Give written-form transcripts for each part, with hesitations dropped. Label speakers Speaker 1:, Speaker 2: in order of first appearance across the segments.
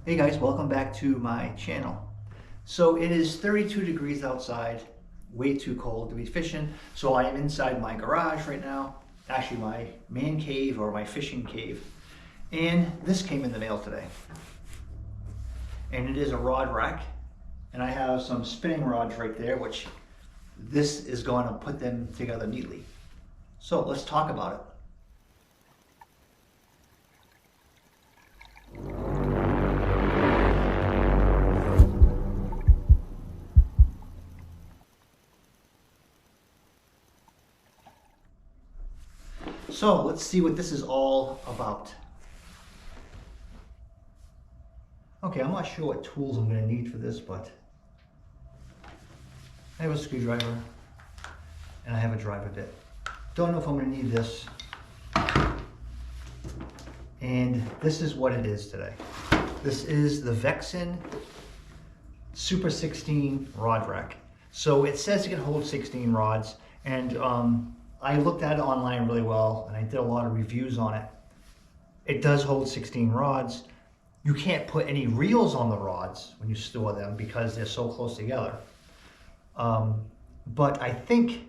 Speaker 1: Hey guys, welcome back to my channel. So it is 32 degrees outside, way too cold to be fishing. So I am inside my garage right now, actually my man cave or my fishing cave. And this came in the mail today. And it is a rod rack. And I have some spinning rods right there, which this is going to put them together neatly. So let's talk about it. So let's see what this is all about. Okay, I'm not sure what tools I'm going to need for this, but I have a screwdriver and I have a driver bit. Don't know if I'm going to need this. And this is what it is today. This is the Vexan Super 16 rod rack. So it says it can hold 16 rods, and I looked at it online really well and I did a lot of reviews on it. It does hold 16 rods. You can't put any reels on the rods when you store them because they're so close together. But I think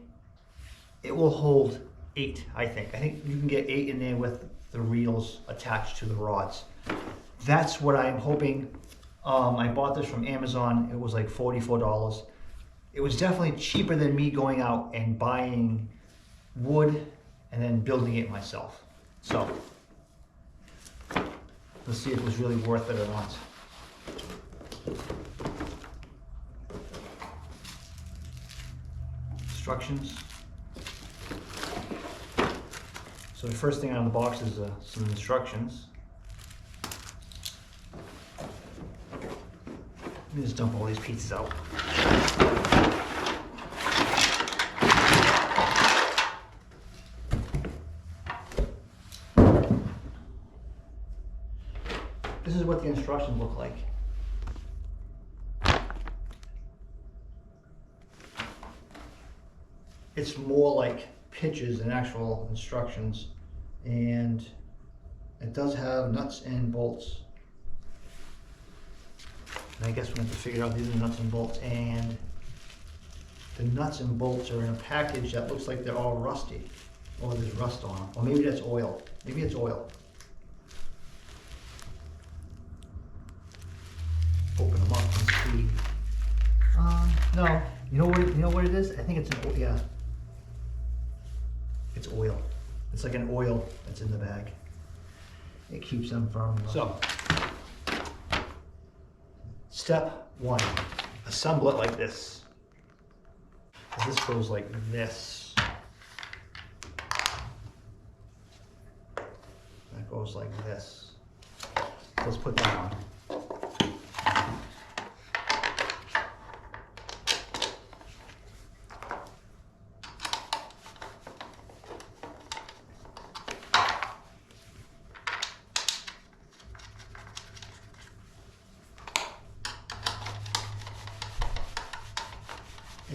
Speaker 1: it will hold 8, I think you can get 8 in there with the reels attached to the rods. That's what I'm hoping. I bought this from Amazon. It was like $44. It was definitely cheaper than me going out and buying wood and then building it myself. So let's see if it was really worth it or not. Instructions. So the first thing out of the box is some instructions. Let me just dump all these pieces out. This is what the instructions look like. It's more like pictures than actual instructions, and it does have nuts and bolts. And I guess we're going to have to figure out these are nuts and bolts, and the nuts and bolts are in a package that looks like they're all rusty, or there's rust on them, or maybe that's oil. Maybe it's oil. Open them up and see. No, you know what it is? I think it's an oil. Yeah, it's oil. It's like an oil that's in the bag. It keeps them from. So, step 1: assemble it like this. This goes like this. That goes like this. Let's put that on.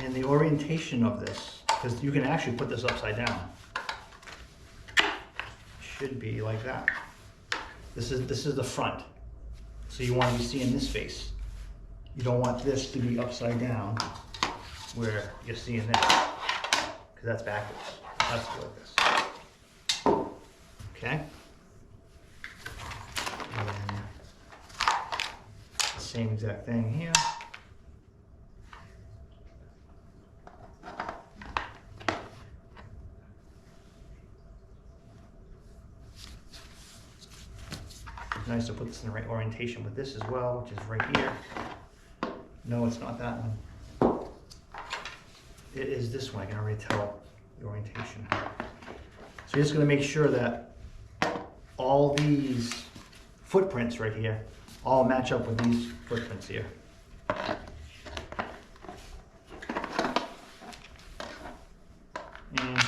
Speaker 1: And the orientation of this, because you can actually put this upside down, should be like that. This is the front, so you want to be seeing this face. You don't want this to be upside down where you're seeing this, because that's backwards. That's like this. Okay. And then the same exact thing here. It's nice to put this in the right orientation with this as well, which is right here. No, it's not that one. It is this one. I can already tell the orientation. So you're just going to make sure that all these footprints right here all match up with these footprints here. And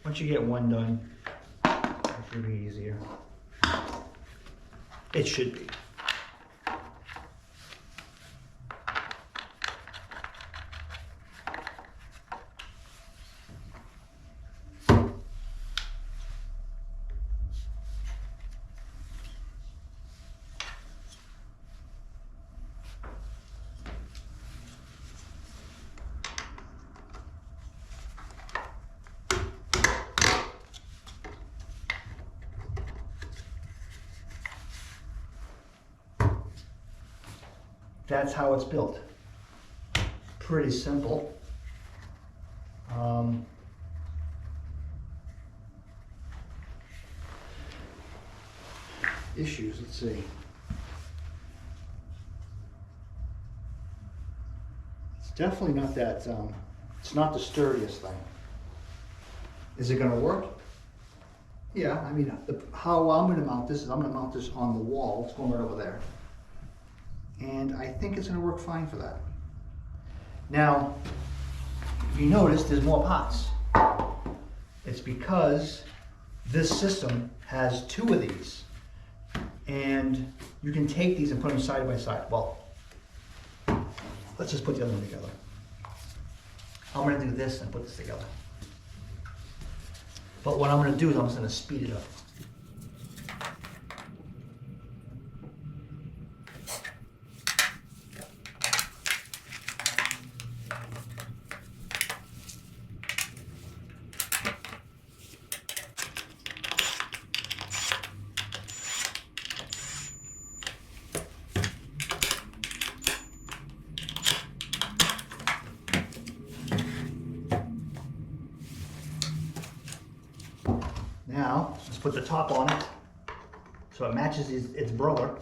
Speaker 1: once you get one done, it should be easier. It should be. that's how it's built. Pretty simple. Issues, let's see. It's definitely not that, it's not the sturdiest thing. Is it gonna work? Yeah, I mean, how I'm gonna mount this is I'm gonna mount this on the wall. It's going right over there. And I think it's gonna work fine for that. Now, if you notice, there's more parts. It's because this system has 2 of these. And you can take these and put them side by side. Well, let's just put the other one together. I'm gonna do this and put this together. But what I'm gonna do is I'm just gonna speed it up. Now, let's put the top on it so it matches its brother.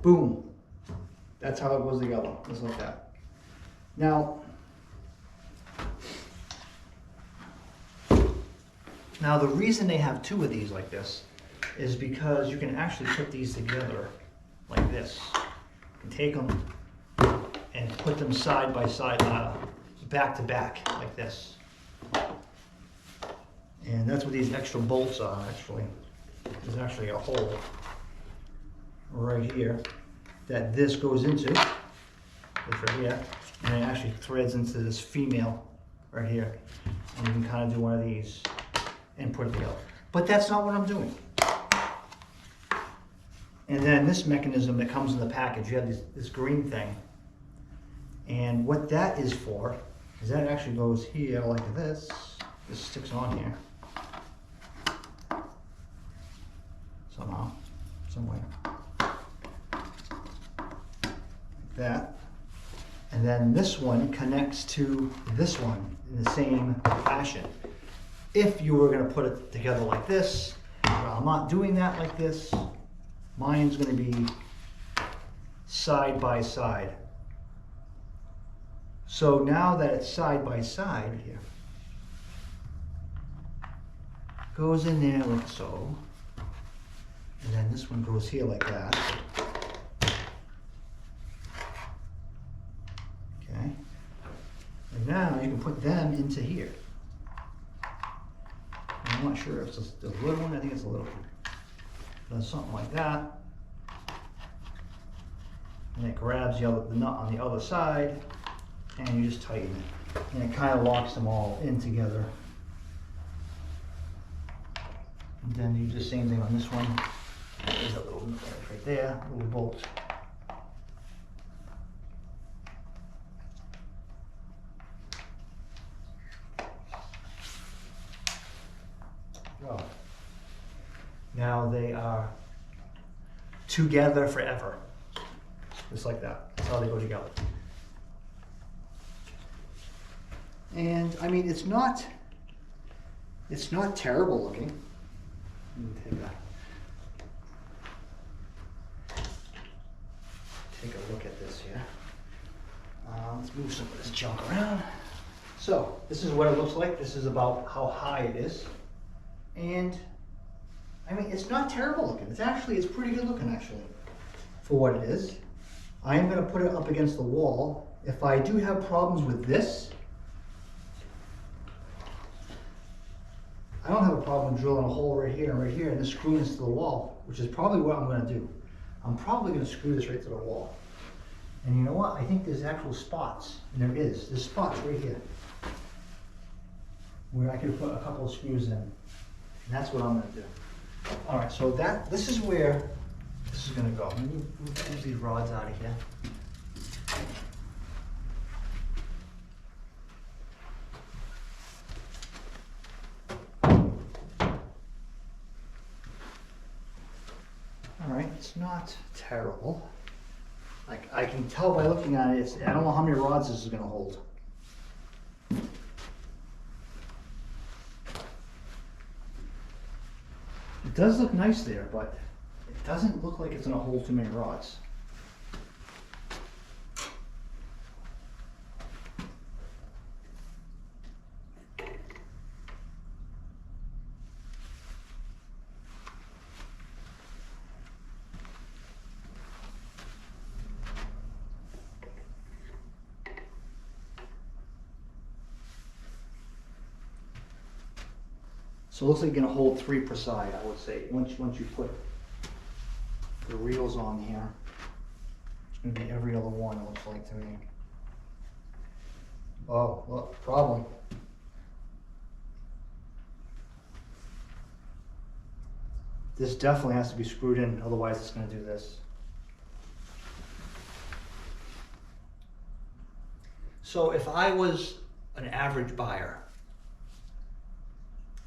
Speaker 1: Boom. That's how it goes together, just like that. Now the reason they have 2 of these like this is because you can actually put these together like this. You can take them and put them side by side, back to back, like this. And that's what these extra bolts are, actually. There's actually a hole right here that this goes into, this right here, and it actually threads into this female right here. And you can kind of do one of these and put it together. But that's not what I'm doing. And then this mechanism that comes in the package, you have this green thing. And what that is for is that actually goes here like this. This sticks on here. Somehow, somewhere. Like that. And then this one connects to this one in the same fashion. If you were going to put it together like this, well, I'm not doing that like this. Mine's going to be side by side. So now that it's side by side here, goes in there like so, and then this one goes here like that. Okay, and now you can put them into here. And I'm not sure if it's a little one, I think it's a little one. Does something like that, and it grabs the nut on the other side. And you just tighten it, and it kind of locks them all in together. And then you do the same thing on this one. There's a little nut right there, a little bolt. Well, now they are together forever, just like that. That's how they go together. And I mean, it's not terrible looking. Take a look at this here. Let's move some of this junk around. So this is what it looks like. This is about how high it is. And I mean, it's not terrible looking. It's pretty good looking actually, for what it is. I am going to put it up against the wall. If I do have problems with this, I don't have a problem drilling a hole right here, and just screwing this to the wall, which is probably what I'm going to do. I'm probably going to screw this right to the wall. And you know what? I think there's actual spots, and there is. There's spots right here where I could put a couple of screws in. And that's what I'm going to do. All right, so this is where this is going to go. Let me move these rods out of here. it's not terrible. Like, I can tell by looking at it, I don't know how many rods this is gonna hold. It does look nice there, but it doesn't look like it's gonna hold too many rods. So it looks like you're gonna hold 3 per side, I would say. Once you put the reels on here, it's gonna be every other one, it looks like to me. Oh, look, problem. This definitely has to be screwed in, otherwise it's gonna do this. So if I was an average buyer,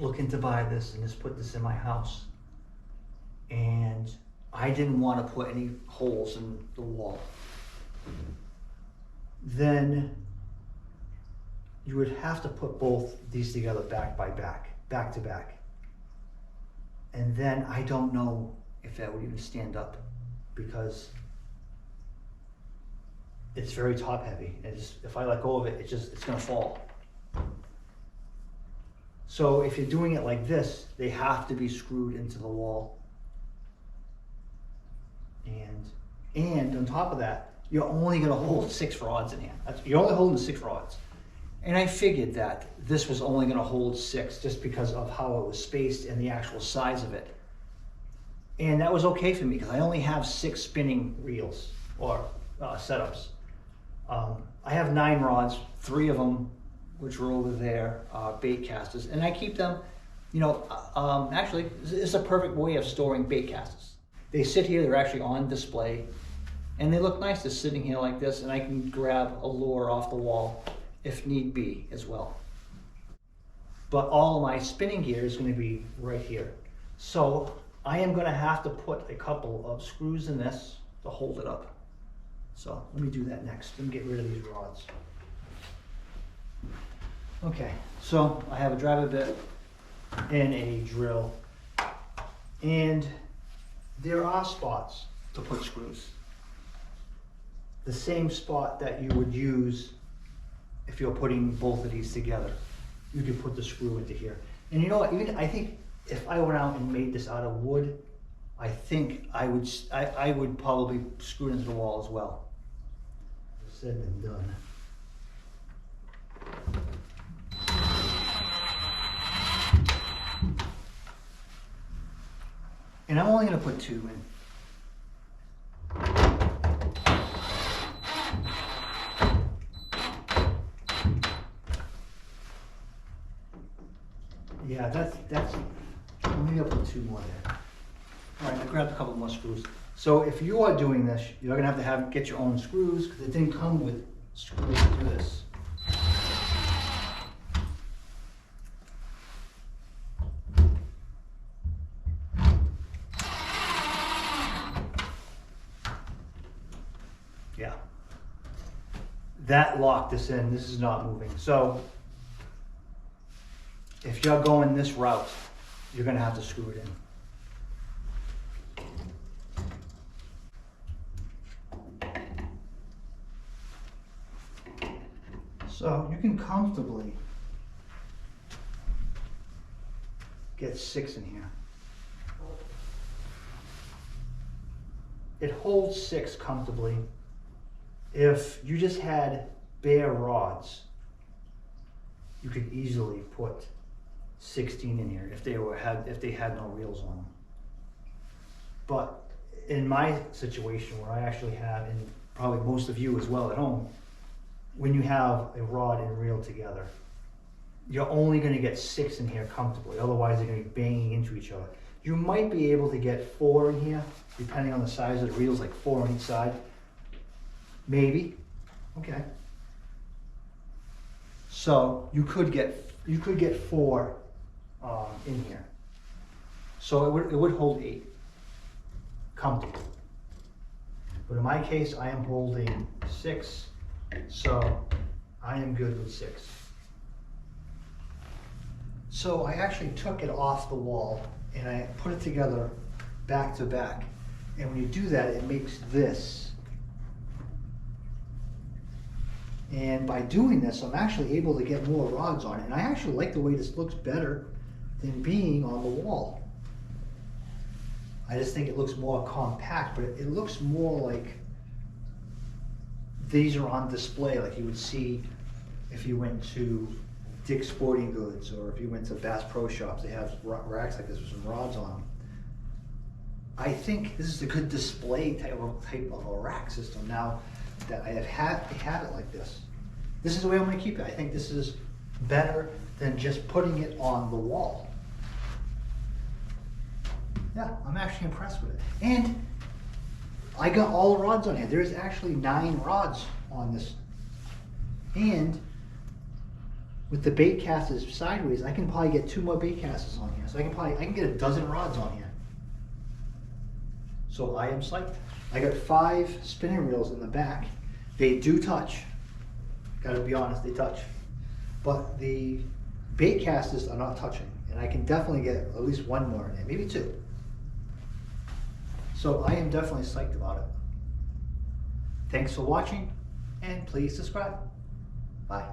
Speaker 1: looking to buy this and just put this in my house, and I didn't want to put any holes in the wall, then you would have to put both these together back to back. And then I don't know if that would even stand up, because it's very top heavy. If I let go of it, it's gonna fall. So if you're doing it like this, they have to be screwed into the wall. And on top of that, you're only gonna hold 6 rods in here. You're only holding 6 rods. And I figured that this was only gonna hold 6 just because of how it was spaced and the actual size of it. And that was okay for me, because I only have 6 spinning reels or setups. I have 9 rods, 3 of them which are over there, bait casters, and I keep them, you know, actually, this is a perfect way of storing bait casters. They sit here, they're actually on display, and they look nice just sitting here like this, and I can grab a lure off the wall if need be as well. But all of my spinning gear is going to be right here. So I am going to have to put a couple of screws in this to hold it up. So let me do that next. Let me get rid of these rods. Okay, so I have a driver bit and a drill, and there are spots to put screws. The same spot that you would use if you're putting both of these together. You could put the screw into here. And you know what, I think if I went out and made this out of wood, I think I would probably screw it into the wall as well. Said and done. And I'm only going to put 2 in. Yeah, that's, maybe I'll put 2 more there. All right, I grabbed a couple more screws. So if you are doing this, you're going to have get your own screws, because it didn't come with screws to do this. Yeah, that locked this in. This is not moving. So if you're going this route, you're going to have to screw it in. So you can comfortably get 6 in here. It holds 6 comfortably. If you just had bare rods, you could easily put 16 in here if they had no reels on them. But in my situation, where I actually have, and probably most of you as well at home, when you have a rod and reel together, you're only going to get 6 in here comfortably. Otherwise, they're going to be banging into each other. You might be able to get 4 in here, depending on the size of the reels, like 4 on each side. Maybe. Okay. So you could get 4 in here. So it would hold 8 comfortable. But in my case, I am holding 6, so I am good with 6. So I actually took it off the wall and I put it together back to back. And when you do that, it makes this. And by doing this, I'm actually able to get more rods on it. And I actually like the way this looks better than being on the wall. I just think it looks more compact, but it looks more like these are on display, like you would see if you went to Dick's Sporting Goods, or if you went to Bass Pro Shops. They have racks like this with some rods on them. I think this is a good display type of a rack system now that I have it like this. This is the way I'm going to keep it. I think this is better than just putting it on the wall. Yeah, I'm actually impressed with it. And I got all the rods on here. There's actually 9 rods on this. And with the bait casters sideways, I can probably get 2 more bait casters on here. So I can get a dozen rods on here. So I am psyched. I got 5 spinning reels in the back. They do touch. Gotta be honest, they touch. But the bait casters are not touching. And I can definitely get at least 1 more in there, maybe 2. So I am definitely psyched about it. Thanks for watching, and please subscribe. Bye.